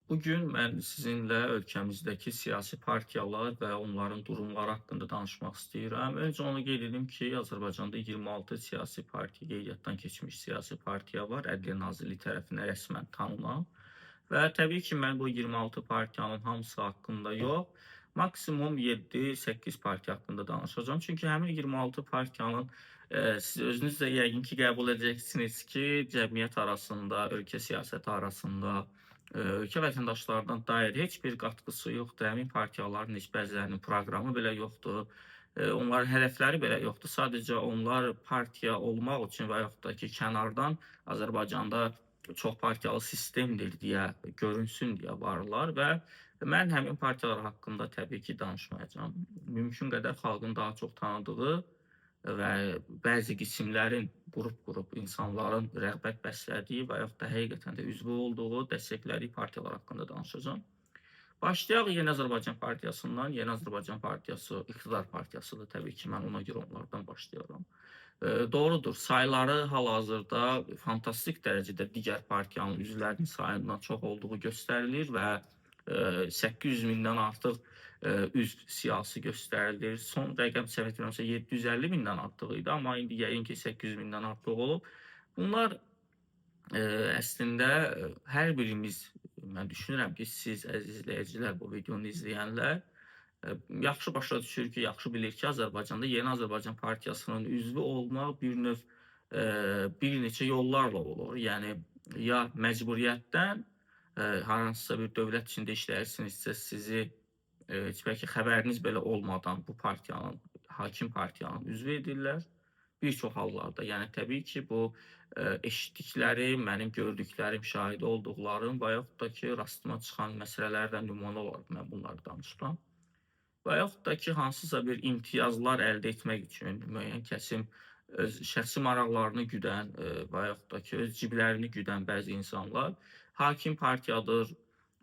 Bugün mən sizinlə ölkəmizdəki siyasi partiyalar və onların durumları haqqında danışmaq istəyirəm. Öncə onu qeyd edim ki, Azərbaycanda 26 siyasi partiya, qeydiyyatdan keçmiş siyasi partiya var, Ədliyyə Nazirliyi tərəfindən rəsmən tanınan. Və təbii ki, mən bu 26 partiyanın hamısı haqqında yox, maksimum 7-8 partiya haqqında danışacağam. Çünki həmin 26 partiyanın siz özünüz də yəqin ki, qəbul edəcəksiniz ki, cəmiyyət arasında, ölkə siyasəti arasında ölkə vətəndaşlarına dair heç bir qatqısı yoxdur. Həmin partiyaların heç bəzilərinin proqramı belə yoxdur. Onların hədəfləri belə yoxdur. Sadəcə onlar partiya olmaq üçün və yaxud da ki, kənardan Azərbaycanda çoxpartiyalı sistemdir deyə görünsün deyə varlar və mən həmin partiyalar haqqında təbii ki, danışmayacağam. Mümkün qədər xalqın daha çox tanıdığı və bəzi qismlərin qrup-qrup insanların rəğbət bəslədiyi və yaxud da həqiqətən də üzvü olduğu, dəstəklədiyi partiyalar haqqında danışacağam. Başlayaq Yeni Azərbaycan Partiyasından. Yeni Azərbaycan Partiyası iqtidar partiyasıdır. Təbii ki, mən ona görə onlardan başlayaram. Doğrudur, sayları hal-hazırda fantastik dərəcədə digər partiyanın üzvlərinin sayından çox olduğu göstərilir və 800 mindən artıq üzv siyasi göstərilir. Son rəqəm səhv etmirəmsə 750 mindən artıq idi, amma indi yəqin ki 800 mindən artıq olub. Bunlar əslində hər birimiz, mən düşünürəm ki, siz əziz izləyicilər, bu videonu izləyənlər yaxşı başa düşür ki, yaxşı bilir ki, Azərbaycanda Yeni Azərbaycan Partiyasının üzvü olmaq bir növ bir neçə yollarla olur. Yəni ya məcburiyyətdən hansısa bir dövlət içində işləyirsinizsə, sizi heç bəlkə xəbəriniz belə olmadan bu partiyanın, hakim partiyanın üzvü edirlər. Bir çox hallarda, yəni təbii ki, bu eşitdiklərim, mənim gördüklərim, şahid olduqlarım və yaxud da ki, rastıma çıxan məsələlərdən nümunə olaraq mən bunları danışıram. Və yaxud da ki, hansısa bir imtiyazlar əldə etmək üçün müəyyən kəsim öz şəxsi maraqlarını güdən və yaxud da ki, öz ciblərini güdən bəzi insanlar hakim partiyadır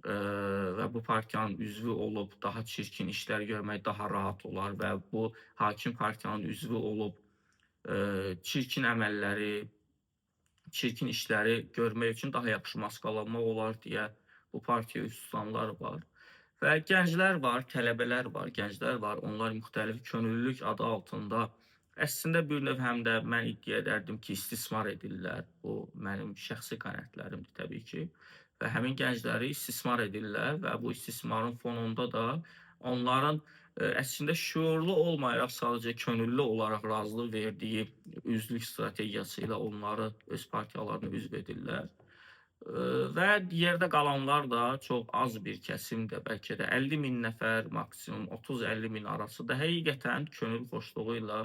və bu partiyanın üzvü olub daha çirkin işlər görmək daha rahat olar və bu hakim partiyanın üzvü olub çirkin əməlləri, çirkin işləri görmək üçün daha yaxşı maskalanmaq olar deyə bu partiyaya üst tutanlar var. Və gənclər var, tələbələr var, gənclər var. Onlar müxtəlif könüllülük adı altında əslində bir növ həm də mən iddia edərdim ki, istismar edirlər. Bu mənim şəxsi qənaətlərimdir təbii ki. Və həmin gəncləri istismar edirlər və bu istismarın fonunda da onların əslində şüurlu olmayaraq sadəcə könüllü olaraq razılıq verdiyi üzvlük strategiyası ilə onları öz partiyalarına üzv edirlər. Və yerdə qalanlar da çox az bir kəsim də, bəlkə də 50 min nəfər, maksimum 30-50 min arası da həqiqətən könül xoşluğu ilə,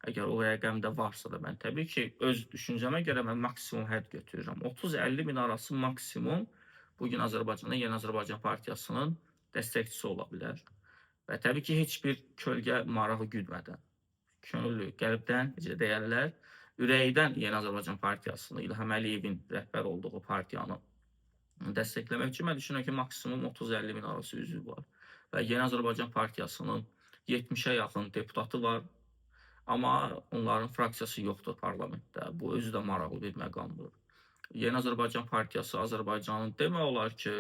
əgər o rəqəm də varsa da, mən təbii ki, öz düşüncəmə görə mən maksimum hədd götürürəm. 30-50 min arası maksimum bugün Azərbaycanda Yeni Azərbaycan Partiyasının dəstəkçisi ola bilər. Və təbii ki, heç bir kölgə marağı güdmədən, könüllü, qəlbdən, necə deyərlər, ürəkdən Yeni Azərbaycan Partiyasını, İlham Əliyevin rəhbər olduğu partiyanı dəstəkləmək üçün mən düşünürəm ki, maksimum 30-50 min arası üzvü var. Və Yeni Azərbaycan Partiyasının 70-ə yaxın deputatı var. Amma onların fraksiyası yoxdur parlamentdə. Bu özü də maraqlı bir məqamdır. Yeni Azərbaycan Partiyası Azərbaycanın demək olar ki,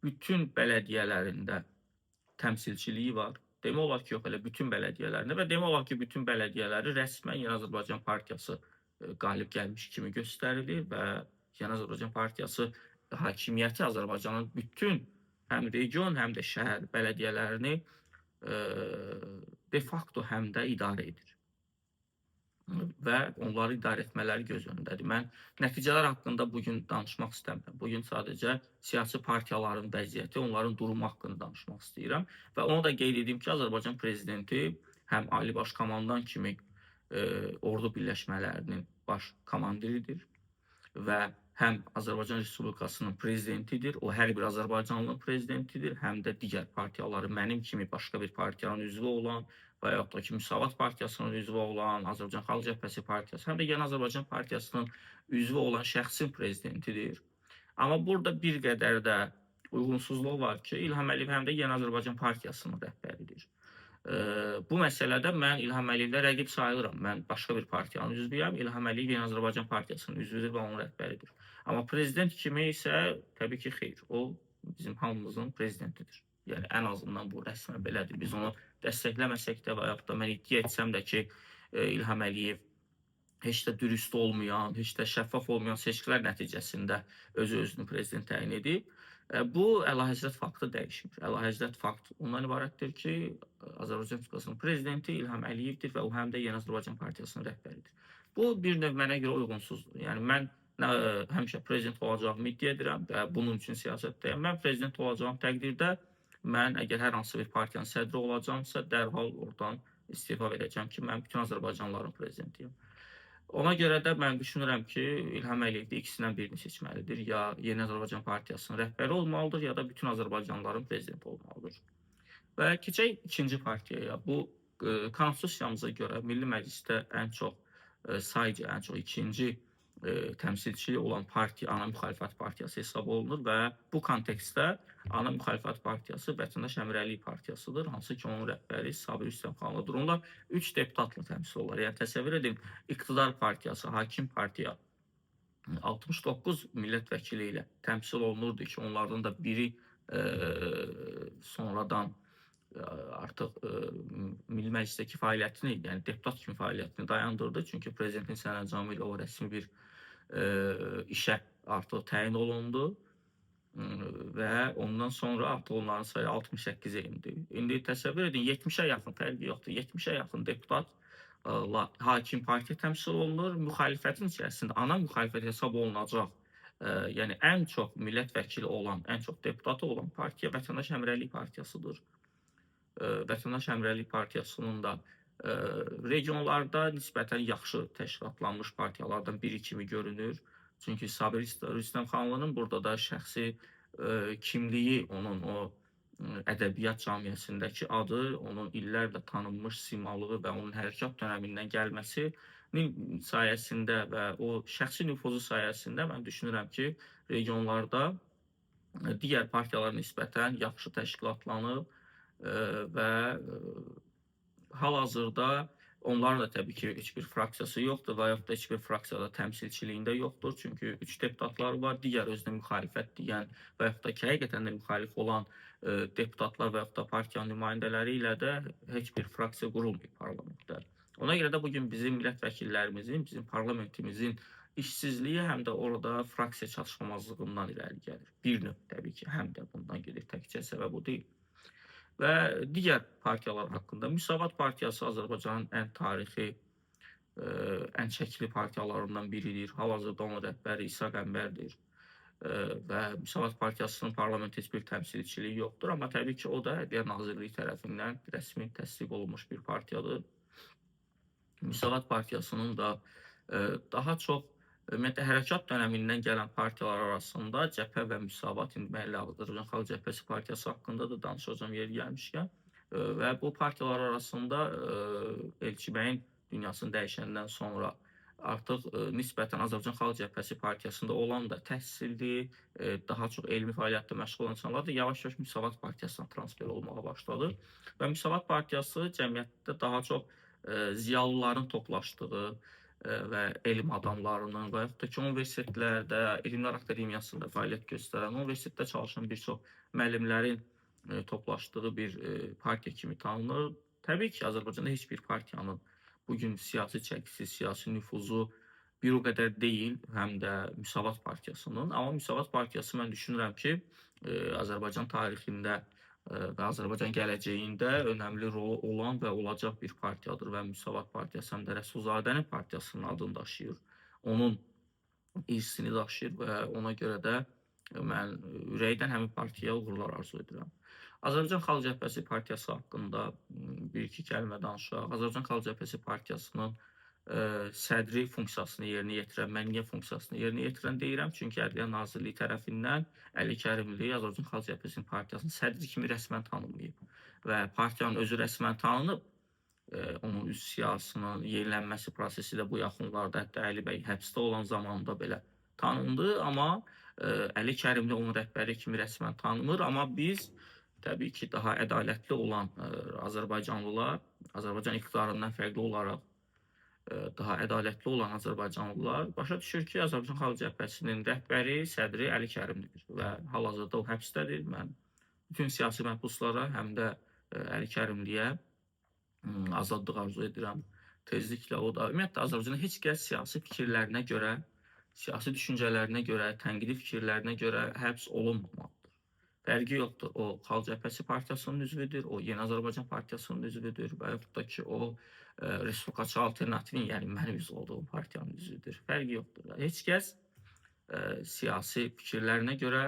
bütün bələdiyyələrində təmsilçiliyi var. Demək olar ki, yox, elə bütün bələdiyyələrində və demək olar ki, bütün bələdiyyələri rəsmən Yeni Azərbaycan Partiyası qalib gəlmiş kimi göstərilir və Yeni Azərbaycan Partiyası hakimiyyəti Azərbaycanın bütün həm region, həm də şəhər bələdiyyələrini de facto həm də idarə edir və onları idarə etmələri göz önündədir. Mən nəticələr haqqında bugün danışmaq istəmirəm. Bugün sadəcə siyasi partiyaların vəziyyəti, onların durumu haqqında danışmaq istəyirəm və onu da qeyd edeyim ki, Azərbaycan prezidenti həm Ali Baş Komandan kimi ordu birləşmələrinin baş komandiridir və həm Azərbaycan Respublikasının prezidentidir, o hər bir Azərbaycanlının prezidentidir, həm də digər partiyaları mənim kimi başqa bir partiyanın üzvü olan və yaxud da ki, Müsavat Partiyasının üzvü olan, Azərbaycan Xalq Cəbhəsi Partiyası, həm də Yeni Azərbaycan Partiyasının üzvü olan şəxsin prezidentidir. Amma burada bir qədər də uyğunsuzluq var ki, İlham Əliyev həm də Yeni Azərbaycan Partiyasının rəhbəridir. Bu məsələdə mən İlham Əliyevlə rəqib sayılıram. Mən başqa bir partiyanın üzvüyəm. İlham Əliyev Yeni Azərbaycan Partiyasının üzvüdür və onun rəhbəridir. Amma prezident kimi isə təbii ki, xeyr. O bizim hamımızın prezidentidir. Yəni ən azından bu rəsmən belədir. Biz onu dəstəkləməsək də və yaxud da mən iddia etsəm də ki, İlham Əliyev heç də dürüst olmayan, heç də şəffaf olmayan seçkilər nəticəsində özünü prezident təyin edib. Bu əlahəzrət faktı dəyişmir. Əlahəzrət fakt ondan ibarətdir ki, Azərbaycan Respublikasının prezidenti İlham Əliyevdir və o həm də Yeni Azərbaycan Partiyasının rəhbəridir. Bu bir növ mənə görə uyğunsuzdur. Yəni mən həmişə prezident olacağımı iddia edirəm və bunun üçün siyasətdəyəm. Mən prezident olacağım təqdirdə mən əgər hər hansı bir partiyanın sədri olacağamsa, dərhal oradan istefa verəcəm ki, mən bütün Azərbaycanlıların prezidentiyəm. Ona görə də mən düşünürəm ki, İlham Əliyev də ikisindən birini seçməlidir. Ya Yeni Azərbaycan Partiyasının rəhbəri olmalıdır, ya da bütün Azərbaycanlıların prezidenti olmalıdır. Və keçək ikinci partiyaya. Bu konstitusiyamıza görə Milli Məclisdə ən çox sayca ən çox ikinci təmsilçi olan partiya ana müxalifət partiyası hesab olunur və bu kontekstdə ana müxalifət partiyası Vətəndaş Əmrəliyi partiyasıdır, hansı ki onun rəhbəri Sabir Rüstəmxanlıdır. Onlar 3 deputatla təmsil olurlar. Yəni təsəvvür edin, iqtidar partiyası, hakim partiya 69 millət vəkili ilə təmsil olunurdu ki, onlardan da biri sonradan artıq Milli Məclisdəki fəaliyyətini, yəni deputat kimi fəaliyyətini dayandırdı. Çünki prezidentin sərəncamı ilə o rəsmi bir işə artıq təyin olundu və ondan sonra artıq onların sayı 68-ə indi. İndi təsəvvür edin, 70-ə yaxın, fərqi yoxdur, 70-ə yaxın deputat hakim partiya təmsil olunur. Müxalifətin içərisində ana müxalifət hesab olunacaq, yəni ən çox millət vəkili olan, ən çox deputatı olan partiya Vətəndaş Əmrəliyi partiyasıdır. Vətəndaş Əmrəliyi partiyasının da regionlarda nisbətən yaxşı təşkilatlanmış partiyalardan biri kimi görünür. Çünki Sabir Rüstəmxanlının burada da şəxsi kimliyi, onun o ədəbiyyat camiyyəsindəki adı, onun illərlə tanınmış simalığı və onun hərəkat dönəmindən gəlməsinin sayəsində və o şəxsi nüfuzu sayəsində mən düşünürəm ki, regionlarda digər partiyalara nisbətən yaxşı təşkilatlanıb və hal-hazırda onların da təbii ki, heç bir fraksiyası yoxdur və yaxud da heç bir fraksiyada təmsilçiliyində yoxdur. Çünki 3 deputatlar var, digər özünə müxalifət deyən və yaxud da ki, həqiqətən də müxalif olan deputatlar və yaxud da partiya nümayəndələri ilə də heç bir fraksiya qurulmayıb parlamentdə. Ona görə də bugün bizim millət vəkillərimizin, bizim parlamentimizin işsizliyi həm də orada fraksiya çatışmamazlığından irəli gəlir. Bir növ təbii ki, həm də bundan gedir, təkcə səbəb o deyil. Və digər partiyalar haqqında Müsavat Partiyası Azərbaycanın ən tarixi, ən çəkili partiyalarından biridir. Hal-hazırda onun rəhbəri İsa Qəmbərdir və Müsavat Partiyasının parlamentdə heç bir təmsilçiliyi yoxdur. Amma təbii ki, o da Ədliyyə Nazirliyi tərəfindən rəsmi təsdiq olunmuş bir partiyadır. Müsavat Partiyasının da daha çox ümumiyyətlə hərəkat dönəmindən gələn partiyalar arasında Cəbhə və Müsavat, indi mən Azərbaycan Xalq Cəbhəsi partiyası haqqında da danışacağam yeri gəlmişkən və bu partiyalar arasında Elçi bəyin dünyasını dəyişəndən sonra artıq nisbətən Azərbaycan Xalq Cəbhəsi partiyasında olan da təhsilli, daha çox elmi fəaliyyətlə məşğul olan insanlar da yavaş-yavaş Müsavat partiyasına transfer olmağa başladı və Müsavat partiyası cəmiyyətdə daha çox ziyalıların toplaşdığı və elm adamlarının və yaxud da ki, universitetlərdə, Elmlər Akademiyasında fəaliyyət göstərən, universitetdə çalışan bir çox müəllimlərin toplaşdığı bir partiya kimi tanınır. Təbii ki, Azərbaycanda heç bir partiyanın bugün siyasi çəkisi, siyasi nüfuzu bir o qədər deyil, həm də Müsavat partiyasının. Amma Müsavat partiyası mən düşünürəm ki, Azərbaycan tarixində və Azərbaycan gələcəyində önəmli rolu olan və olacaq bir partiyadır və Müsavat partiyası həm də Rəsulzadənin partiyasının adını daşıyır. Onun irsini daşıyır və ona görə də mən ürəkdən həmin partiyaya uğurlar arzu edirəm. Azərbaycan Xalq Cəbhəsi partiyası haqqında bir-iki kəlmə danışaq. Azərbaycan Xalq Cəbhəsi partiyasının sədri funksiyasını yerinə yetirən, mən niyə funksiyasını yerinə yetirən deyirəm? Çünki Ədliyyə Nazirliyi tərəfindən Əli Kərimli Azərbaycan Xalq Cəbhəsinin partiyasının sədri kimi rəsmən tanınmayıb və partiyanın özü rəsmən tanınıb. Onun üst siyasının yenilənməsi prosesi də bu yaxınlarda, hətta Əli bəy həbsdə olan zamanda belə tanındı, amma Əli Kərimli onun rəhbəri kimi rəsmən tanınmır, amma biz təbii ki, daha ədalətli olan azərbaycanlılar, Azərbaycan iqtidarından fərqli olaraq daha ədalətli olan azərbaycanlılar başa düşür ki, Azərbaycan Xalq Cəbhəsinin rəhbəri, sədri Əli Kərimlidir və hal-hazırda o həbsdədir. Mən bütün siyasi məhbuslara, həm də Əli Kərimliyə azadlıq arzu edirəm. Tezliklə o da ümumiyyətlə Azərbaycanda heç kəs siyasi fikirlərinə görə, siyasi düşüncələrinə görə, tənqidi fikirlərinə görə həbs olunmamalıdır. Fərqi yoxdur. O Xalq Cəbhəsi partiyasının üzvüdür, o Yeni Azərbaycan partiyasının üzvüdür və yaxud da ki, o Respublikaçı Alternativin, yəni mənim üzv olduğum partiyanın üzvüdür. Fərqi yoxdur. Heç kəs siyasi fikirlərinə görə,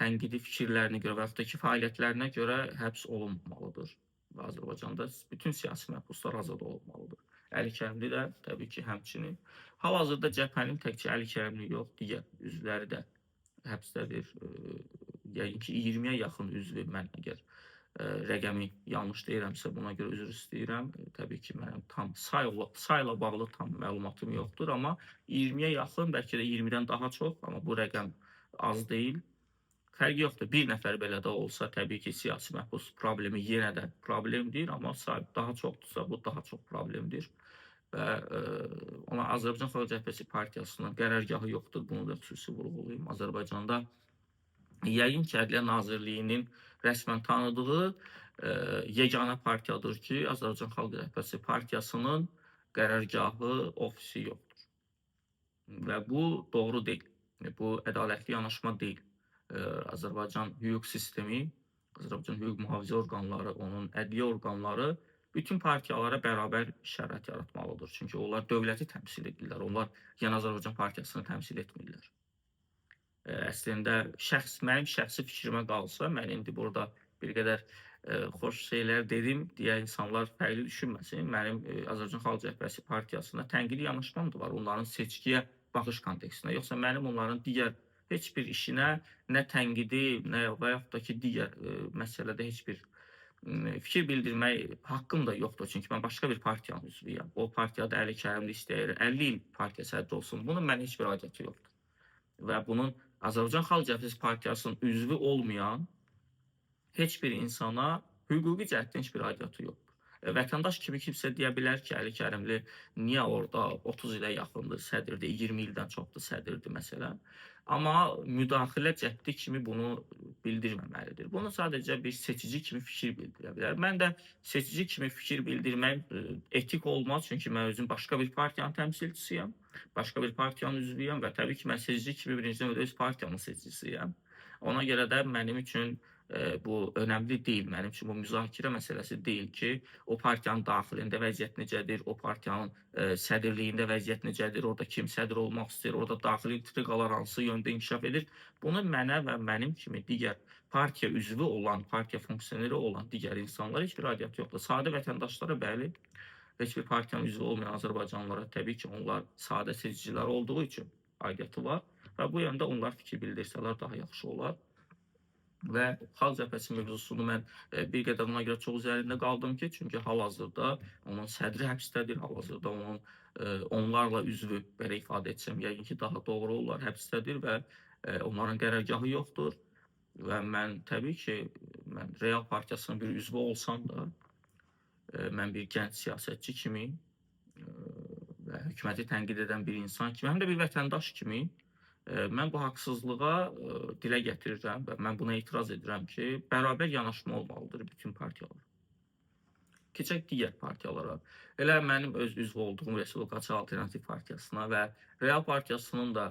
tənqidi fikirlərinə görə və yaxud da ki, fəaliyyətlərinə görə həbs olunmamalıdır. Və Azərbaycanda bütün siyasi məhbuslar azad olmalıdır. Əli Kərimli də təbii ki, həmçinin. Hal-hazırda cəbhənin təkcə Əli Kərimli yox, digər üzvləri də həbsdədir. Yəqin ki, 20-yə yaxın üzvü, mən əgər rəqəmi yanlış deyirəmsə, buna görə üzr istəyirəm. Təbii ki, mənim tam sayla bağlı tam məlumatım yoxdur, amma 20-yə yaxın, bəlkə də 20-dən daha çox, amma bu rəqəm az deyil. Fərqi yoxdur. Bir nəfər belə də olsa, təbii ki, siyasi məhbus problemi yenə də problemdir, amma daha çoxdursa, bu daha çox problemdir. Və ona Azərbaycan Xalq Cəbhəsi partiyasının qərargahı yoxdur, bunu da xüsusi vurğulayım. Azərbaycanda yəqin ki, Ədliyyə Nazirliyinin rəsmən tanıdığı yeganə partiyadır ki, Azərbaycan Xalq Cəbhəsi partiyasının qərargahı, ofisi yoxdur. Və bu doğru deyil. Bu ədalətli yanaşma deyil. Azərbaycan hüquq sistemi, Azərbaycan hüquq mühafizə orqanları, onun ədliyyə orqanları bütün partiyalara bərabər şərait yaratmalıdır. Çünki onlar dövləti təmsil edirlər. Onlar Yeni Azərbaycan partiyasını təmsil etmirlər. Əslində mənim şəxsi fikrimə qalsa, mən indi burada bir qədər xoş şeylər dedim deyə insanlar fərqli düşünməsin. Mənim Azərbaycan Xalq Cəbhəsi partiyasına tənqidi yanaşmam da var, onların seçkiyə baxış kontekstində. Yoxsa mənim onların digər heç bir işinə nə tənqidi, nə və yaxud da ki, digər məsələdə heç bir fikir bildirmək haqqım da yoxdur. Çünki mən başqa bir partiyanın üzvüyəm. O partiyada Əli Kərimli istəyir, 50 il partiya sədri olsun. Bunun mənə heç bir aidiyyəti yoxdur. Və bunun Azərbaycan Xalq Cəbhəsi partiyasının üzvü olmayan heç bir insana hüquqi cəhətdən heç bir aidiyyəti yoxdur. Vətəndaş kimi kimsə deyə bilər ki, Əli Kərimli niyə orada 30 ilə yaxındır sədrdir, 20 ildən çoxdur sədrdir məsələn. Amma müdaxilə cəhdi kimi bunu bildirməməlidir. Bunu sadəcə bir seçici kimi fikir bildirə bilər. Mən də seçici kimi fikir bildirmək etik olmaz, çünki mən özüm başqa bir partiyanın təmsilçisiyəm, başqa bir partiyanın üzvüyəm və təbii ki, mən seçici kimi birincidən öz partiyamın seçicisiyəm. Ona görə də mənim üçün bu önəmli deyil. Mənim üçün bu müzakirə məsələsi deyil ki, o partiyanın daxilində vəziyyət necədir, o partiyanın sədrliyində vəziyyət necədir, orada kim sədr olmaq istəyir, orada daxili intriqalar hansı yöndə inkişaf edir. Bunu mənə və mənim kimi digər partiya üzvü olan, partiya funksioneri olan digər insanlara heç bir aidiyyəti yoxdur. Sadə vətəndaşlara bəli, heç bir partiyanın üzvü olmayan azərbaycanlılara təbii ki, onlar sadə seçicilər olduğu üçün aidiyyəti var və bu yöndə onlar fikir bildirsələr daha yaxşı olar. Və Xalq Cəbhəsi mövzusunu mən bir qədər ona görə çox üzərində qaldım ki, çünki hal-hazırda onun sədri həbsdədir, hal-hazırda onlarla üzvü, belə ifadə etsəm, yəqin ki, daha doğru olar, həbsdədir və onların qərargahı yoxdur. Və mən təbii ki, mən Real Partiyasının bir üzvü olsam da, mən bir gənc siyasətçi kimi və hökuməti tənqid edən bir insan kimi, həm də bir vətəndaş kimi mən bu haqsızlığa dilə gətirirəm və mən buna etiraz edirəm ki, bərabər yanaşma olmalıdır bütün partiyalar. Keçək digər partiyalara. Elə mənim öz üzv olduğum Respublikaçı Alternativ Partiyasına və Real Partiyasının da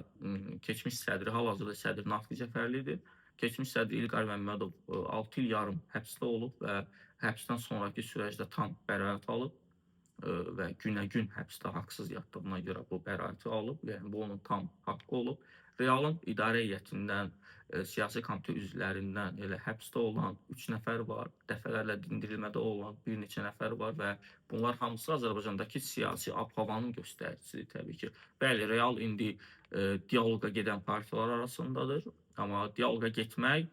keçmiş sədri, hal-hazırda sədri Natiq Cəfərlidir. Keçmiş sədri İlqar Məmmədov 6 il yarım həbsdə olub və həbsdən sonraki sürəcdə tam bəraət alıb və günə-gün həbsdə haqsız yatdığına görə bu bəraəti alıb, yəni bu onun tam haqqı olub. Realın idarə heyətindən, siyasi komitə üzvlərindən elə həbsdə olan 3 nəfər var, dəfələrlə dindirilmədə olan bir neçə nəfər var və bunlar hamısı Azərbaycandakı siyasi ab-havanın göstəricisidir təbii ki. Bəli, Real indi dialoqa gedən partiyalar arasındadır, amma dialoqa getmək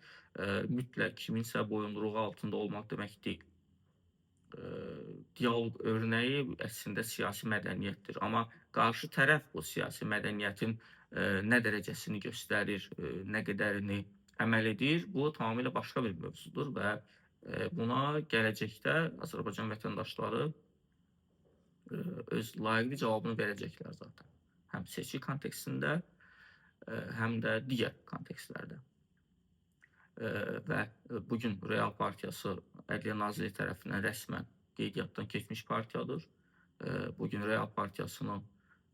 mütləq kiminsə boyunduruğu altında olmaq demək deyil. Dialoq örnəyi əslində siyasi mədəniyyətdir. Amma qarşı tərəf bu siyasi mədəniyyətin nə dərəcəsini göstərir, nə qədərini əməl edir, bu tamamilə başqa bir mövzudur və buna gələcəkdə Azərbaycan vətəndaşları öz layiqli cavabını verəcəklər zaten. Həm seçki kontekstində, həm də digər kontekstlərdə. Və bu gün Real partiyası Ədliyyə Nazirliyi tərəfindən rəsmən qeydiyyatdan keçmiş partiyadır. Bu gün Real partiyasının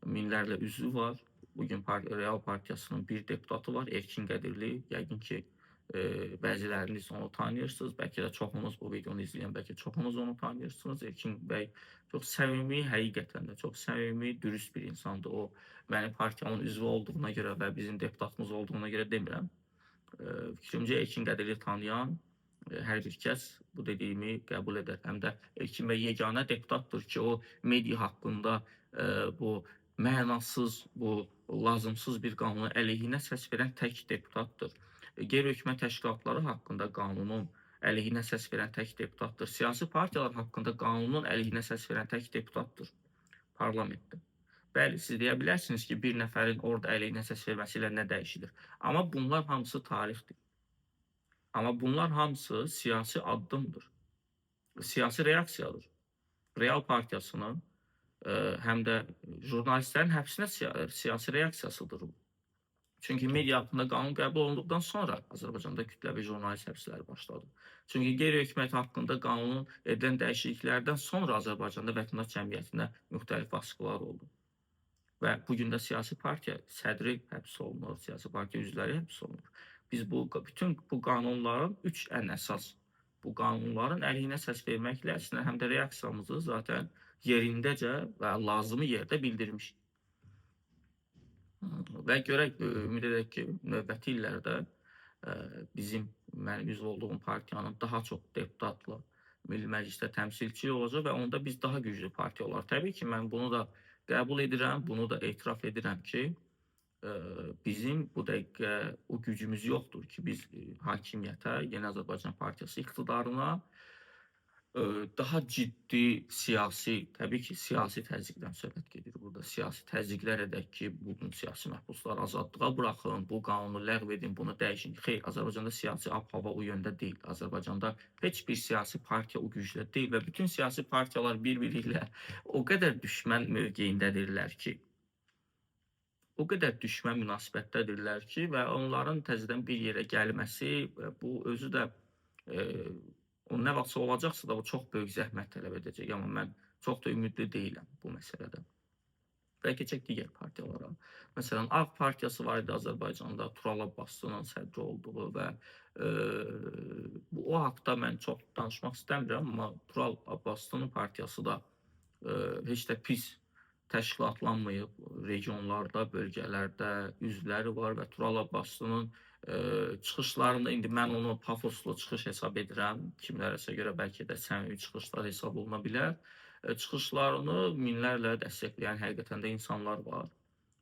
minlərlə üzvü var. Bu gün Real partiyasının bir deputatı var, Erkin Qədirli. Yəqin ki, bəziləriniz onu tanıyırsınız. Bəlkə də çoxunuz bu videonu izləyən, bəlkə çoxunuz onu tanıyırsınız. Erkin bəy çox səmimi, həqiqətən də çox səmimi, dürüst bir insandır. O, mənim partiyamın üzvü olduğuna görə və bizim deputatımız olduğuna görə demirəm. Fikrimcə Erkin Qədirli tanıyan hər bir kəs bu dediyimi qəbul edər. Həm də Erkin bəy yeganə deputatdır ki, o media haqqında bu mənasız, bu lazımsız bir qanuna əleyhinə səs verən tək deputatdır. Qeyri-hökumət təşkilatları haqqında qanunun əleyhinə səs verən tək deputatdır. Siyasi partiyalar haqqında qanunun əleyhinə səs verən tək deputatdır parlamentdə. Bəli, siz deyə bilərsiniz ki, bir nəfərin orada əleyhinə səs verməsi ilə nə dəyişilir? Amma bunlar hamısı tarixdir. Amma bunlar hamısı siyasi addımdır. Siyasi reaksiyadır. Real partiyasının həm də jurnalistlərin həbsinə siyasi reaksiyasıdır bu. Çünki media haqqında qanun qəbul olunduqdan sonra Azərbaycanda kütləvi jurnalist həbsləri başladı. Çünki qeyri-hökumət haqqında qanunun edilən dəyişikliklərdən sonra Azərbaycanda vətəndaş cəmiyyətinə müxtəlif baskılar oldu. Və bugün də siyasi partiya sədri həbs olunur, siyasi partiya üzvləri həbs olunur. Biz bütün bu qanunların ən əsas bu qanunların əleyhinə səs verməklə əslində həm də reaksiyamızı zaten yerindəcə və lazımi yerdə bildirmişik. Və görək, ümid edək ki, növbəti illərdə mənim üzv olduğum partiyanın daha çox deputatla Milli Məclisdə təmsilçi olacaq və onda biz daha güclü partiya olarıq. Təbii ki, mən bunu da qəbul edirəm, bunu da etiraf edirəm ki, bizim bu dəqiqə o gücümüz yoxdur ki, biz hakimiyyətə, Yeni Azərbaycan Partiyası iqtidarına daha ciddi siyasi, təbii ki, siyasi təzyiqdən söhbət gedir burada. Siyasi təzyiqlər edək ki, bugün siyasi məhbusları azadlığa buraxın, bu qanunu ləğv edin, bunu dəyişin. Xeyr, Azərbaycanda siyasi ab-hava o yöndə deyil. Azərbaycanda heç bir siyasi partiya o güclə deyil və bütün siyasi partiyalar bir-biri ilə o qədər düşmən mövqeyindədirlər ki, o qədər düşmən münasibətdədirlər ki, və onların təzədən bir yerə gəlməsi, bu özü də o nə vaxtsa olacaqsa da o çox böyük zəhmət tələb edəcək. Amma mən çox da ümidli deyiləm bu məsələdə. Və keçək digər partiyalara. Məsələn, Ağ Partiyası var idi Azərbaycanda, Tural Abbaslının sədri olduğu və o haqda mən çox danışmaq istəmirəm, amma Tural Abbaslının partiyası da heç də pis təşkilatlanmayıb. Regionlarda, bölgələrdə üzvləri var və Tural Abbaslının çıxışlarında indi mən onu pafoslu çıxış hesab edirəm. Kimlərəsə görə bəlkə də səmimi çıxışlar hesab oluna bilər. Çıxışlarını minlərlə dəstəkləyən həqiqətən də insanlar var.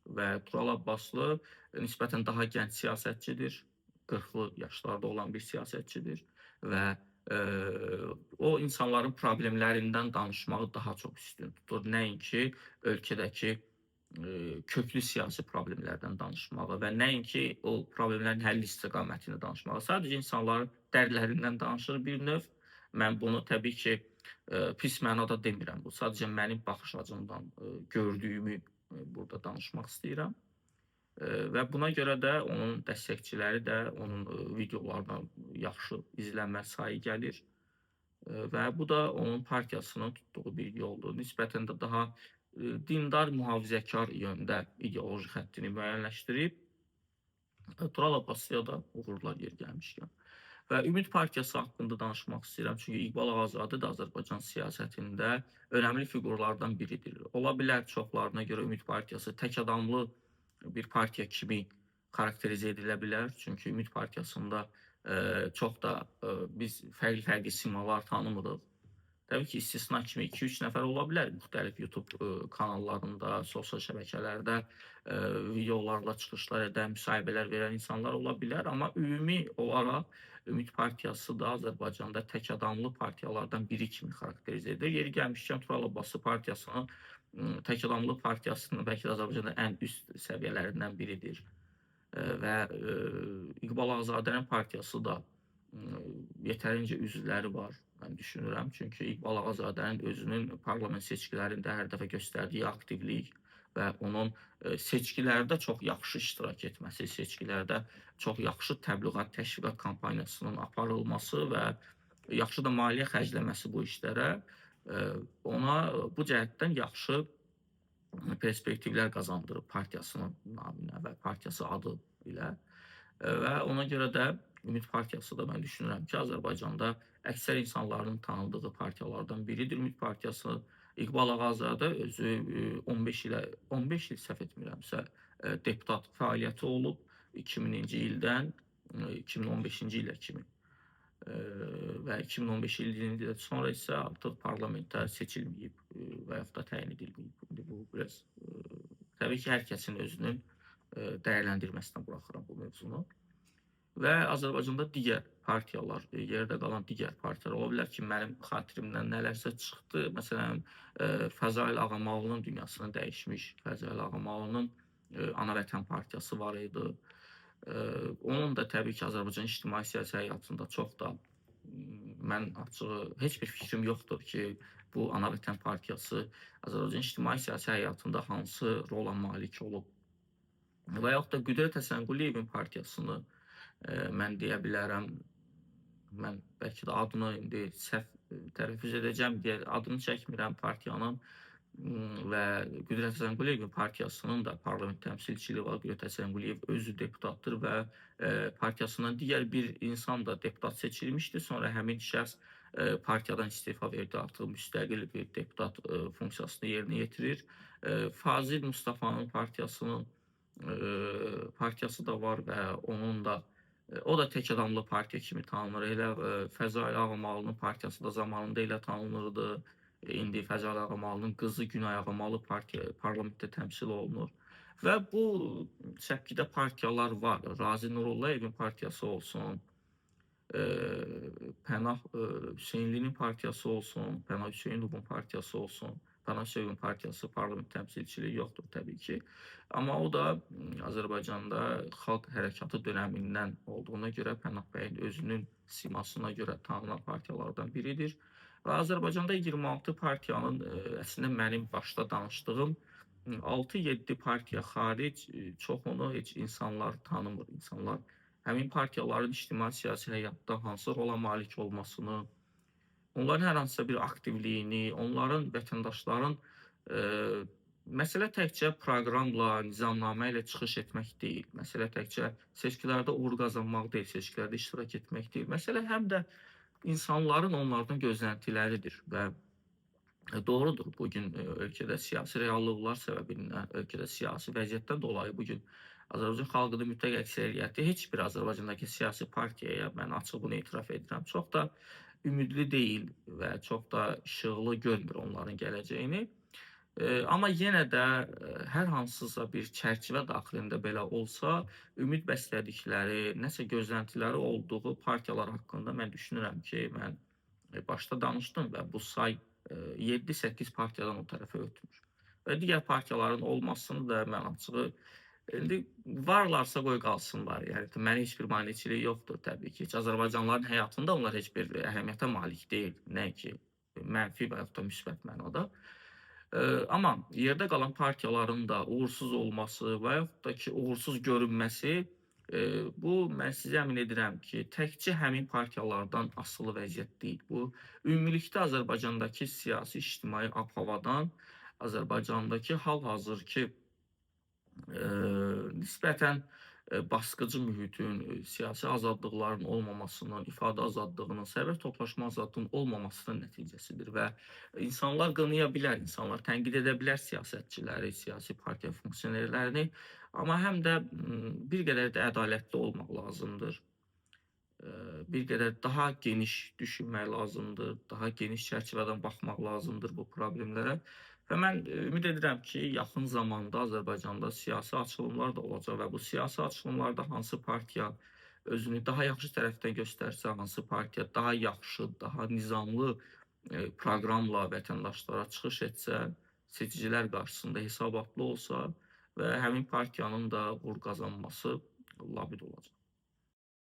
Və Tural Abbaslı nisbətən daha gənc siyasətçidir. 40'lı yaşlarda olan bir siyasətçidir. Və o insanların problemlərindən danışmağı daha çox üstün tutur. Nəinki ölkədəki köklü siyasi problemlərdən danışmağı və nəinki o problemlərin həlli istiqamətini danışmağı. Sadəcə insanların dərdlərindən danışır bir növ. Mən bunu təbii ki, pis mənada demirəm. Bu sadəcə mənim baxış açımdan gördüyümü burada danışmaq istəyirəm. Və buna görə də onun dəstəkçiləri də onun videolarına yaxşı izlənmə sayı gəlir. Və bu da onun partiyasının tutduğu bir yoldur. Nisbətən də daha dindar, mühafizəkar yöndə ideoloji xəttini müəyyənləşdirib. Tural Abbaslıya da uğurlar yer gəlmişkən. Və Ümid Partiyası haqqında danışmaq istəyirəm. Çünki İqbal Ağazadə də Azərbaycan siyasətində önəmli fiqurlardan biridir. Ola bilər çoxlarına görə Ümid Partiyası tək adamlı bir partiya kimi xarakterizə edilə bilər. Çünki Ümid Partiyasında çox da biz fərqli simalar tanımırıq. Təbii ki, istisna kimi 2-3 nəfər ola bilər müxtəlif YouTube kanallarında, sosial şəbəkələrdə videolarla çıxışlar edən, müsahibələr verən insanlar ola bilər. Amma ümumi olaraq Ümid Partiyası da Azərbaycanda tək adamlı partiyalardan biri kimi xarakterizə edilir. Yeri gəlmişkən Tural Abbaslı partiyasının tək adamlı partiyasının bəlkə də Azərbaycanda ən üst səviyyələrindən biridir. Və İqbal Ağazadənin partiyası da yetərincə üzvləri var. mən düşünürəm. Çünki İqbal Ağazadənin özünün parlament seçkilərində hər dəfə göstərdiyi aktivlik və onun seçkilərdə çox yaxşı iştirak etməsi, seçkilərdə çox yaxşı təbliğat, təşviqat kampaniyasının aparılması və yaxşı da maliyyə xərcləməsi bu işlərə ona bu cəhətdən yaxşı perspektivlər qazandırıb partiyasının naminə və partiyası adı ilə. Və ona görə də Ümid Partiyası da mən düşünürəm ki, Azərbaycanda əksər insanların tanıdığı partiyalardan biridir Ümid Partiyası. İqbal Ağazadə özü 15 il səhv etmirəmsə deputat fəaliyyəti olub 2000-ci ildən 2015-ci ilə kimi. Və 2015 ildən sonra isə artıq parlamentə seçilməyib və yaxud da təyin edilməyib. İndi bu biraz təbii ki, hər kəsin özünün dəyərləndirməsinə buraxıram bu mövzunu. Və Azərbaycanda digər partiyalar, yerdə qalan digər partiyalar ola bilər ki, mənim xatirimdən nələrsə çıxdı. Məsələn, Fəzail Ağamalı'nın dünyasını dəyişmiş, Fəzail Ağamalı'nın Ana Vətən Partiyası var idi. Onun da təbii ki, Azərbaycan ictimai siyasi həyatında çox da mən açığı heç bir fikrim yoxdur ki, bu Ana Vətən Partiyası Azərbaycan ictimai siyasi həyatında hansı rola malik olub. Və yaxud da Qüdrət Həsənquliyevin partiyasını mən deyə bilərəm, mən bəlkə də adını indi səhv tələffüz edəcəm deyə adını çəkmirəm partiyanın və Qüdrət Həsənquliyevin partiyasının da parlament təmsilçiliyi var. Qüdrət Həsənquliyev özü deputatdır və partiyasından digər bir insan da deputat seçilmişdi. Sonra həmin şəxs partiyadan istefa verdi, artıq müstəqil bir deputat funksiyasını yerinə yetirir. Fazil Mustafanın partiyası da var və onun da o da tək adamlı partiya kimi tanınır. Elə Fəzail Ağamalı'nın partiyası da zamanında elə tanınırdı. İndi Fəzail Ağamalı'nın qızı Günay Ağamalı parlamentdə təmsil olunur. Və bu səpkidə partiyalar var. Razi Nurullayevin partiyası olsun, Pənah Hüseynlinin partiyası olsun, Pənah Hüseynovun partiyası olsun. Pənah Hüseynovun partiyası parlament təmsilçiliyi yoxdur təbii ki. Amma o da Azərbaycanda xalq hərəkatı dönəmindən olduğuna görə Pənah bəyin özünün simasına görə tanınan partiyalardan biridir. Və Azərbaycanda 26 partiyanın əslində mənim başda danışdığım 6-7 partiya xaric çoxunu heç insanlar tanımır. İnsanlar həmin partiyaların ictimai siyasi həyatda hansı rola malik olmasını, onların hər hansısa bir aktivliyini, onların vətəndaşların məsələ təkcə proqramla, nizamnamə ilə çıxış etmək deyil. Məsələ təkcə seçkilərdə uğur qazanmaq deyil, seçkilərdə iştirak etmək deyil. Məsələ həm də insanların onlardan gözləntiləridir və doğrudur. Bugün ölkədə siyasi reallıqlar səbəbindən, ölkədə siyasi vəziyyətdən dolayı bugün Azərbaycan xalqının mütləq əksəriyyəti heç bir Azərbaycandakı siyasi partiyaya, mən açıq bunu etiraf edirəm, çox da ümidli deyil və çox da işıqlı görmür onların gələcəyini. Amma yenə də hər hansısa bir çərçivə daxilində belə olsa, ümid bəslədikləri, nəsə gözləntiləri olduğu partiyalar haqqında mən düşünürəm ki, mən başda danışdım və bu say 7-8 partiyadan o tərəfə ötmür. Və digər partiyaların olmasını da mən açığı indi varlarsa qoy qalsınlar. Yəni mənə heç bir maneçiliyi yoxdur təbii ki. Heç Azərbaycanlıların həyatında onlar heç bir əhəmiyyətə malik deyil. Nəinki mənfi və yaxud da müsbət mənada. Amma yerdə qalan partiyaların da uğursuz olması və yaxud da ki, uğursuz görünməsi bu mən sizə əmin edirəm ki, təkcə həmin partiyalardan asılı vəziyyət deyil. Bu ümumilikdə Azərbaycandakı siyasi, ictimai ab-havadan, Azərbaycandakı hal-hazırki nisbətən basqıcı mühitin, siyasi azadlıqların olmamasının, ifadə azadlığının, sərbəst toplaşma azadlığının olmamasının nəticəsidir və insanlar qınaya bilər, insanlar tənqid edə bilər siyasətçiləri, siyasi partiya funksionerlərini, amma həm də bir qədər də ədalətli olmaq lazımdır. Bir qədər daha geniş düşünmək lazımdır, daha geniş çərçivədən baxmaq lazımdır bu problemlərə. Və mən ümid edirəm ki, yaxın zamanda Azərbaycanda siyasi açılımlar da olacaq və bu siyasi açılımlarda hansı partiya özünü daha yaxşı tərəfdən göstərsə, hansı partiya daha yaxşı, daha nizamlı proqramla vətəndaşlara çıxış etsə, seçicilər qarşısında hesabatlı olsa və həmin partiyanın da uğur qazanması labüd olacaq.